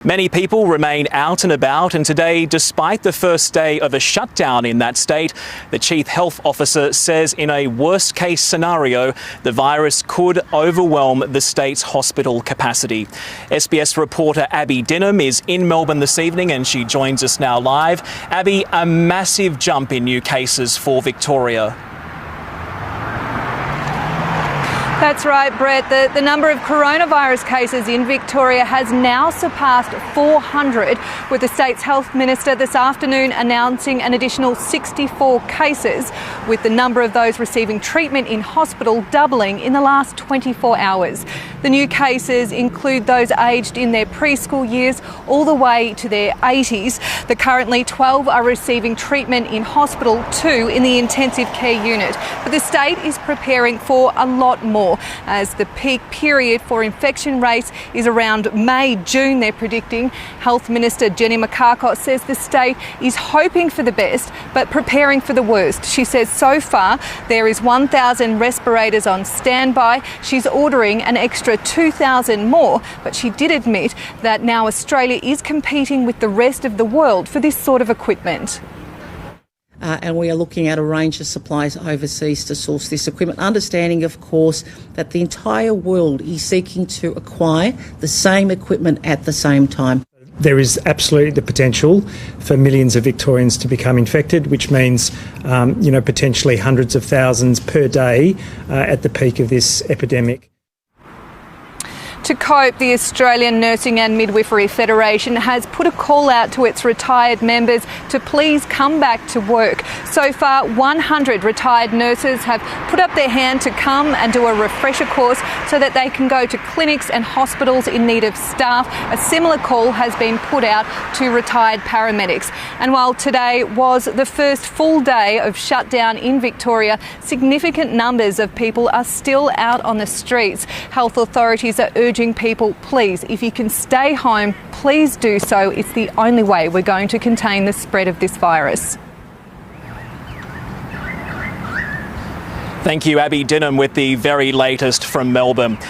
Many people remain out and about, and today, despite the first day of a shutdown in that state, the Chief Health Officer says in a worst-case scenario, the virus could overwhelm the state's hospital capacity. SBS reporter Abby Dinham is in Melbourne this evening and she joins us now live. Abby, a massive jump in new cases for Victoria. That's right, Brett. The number of coronavirus cases in Victoria has now surpassed 400, with the state's health minister this afternoon announcing an additional 64 cases, with the number of those receiving treatment in hospital doubling in the last 24 hours. The new cases include those aged in their preschool years all the way to their 80s. Currently 12 are receiving treatment in hospital, 2 in the intensive care unit. But the state is preparing for a lot more, as the peak period for infection rates is around May, June, they're predicting. Health Minister Jenny McCarcott says the state is hoping for the best but preparing for the worst. She says so far there is 1,000 respirators on standby. She's ordering an extra 2,000 more, but she did admit that now Australia is competing with the rest of the world for this sort of equipment. And we are looking at a range of suppliers overseas to source this equipment, understanding, of course, that the entire world is seeking to acquire the same equipment at the same time. There is absolutely the potential for millions of Victorians to become infected, which means, potentially hundreds of thousands per day at the peak of this epidemic. To cope, the Australian Nursing and Midwifery Federation has put a call out to its retired members to please come back to work. So far, 100 retired nurses have put up their hand to come and do a refresher course so that they can go to clinics and hospitals in need of staff. A similar call has been put out to retired paramedics. And while today was the first full day of shutdown in Victoria, significant numbers of people are still out on the streets. Health authorities are urging people, please, if you can stay home, please do so. It's the only way we're going to contain the spread of this virus. Thank you, Abby Dinham, with the very latest from Melbourne.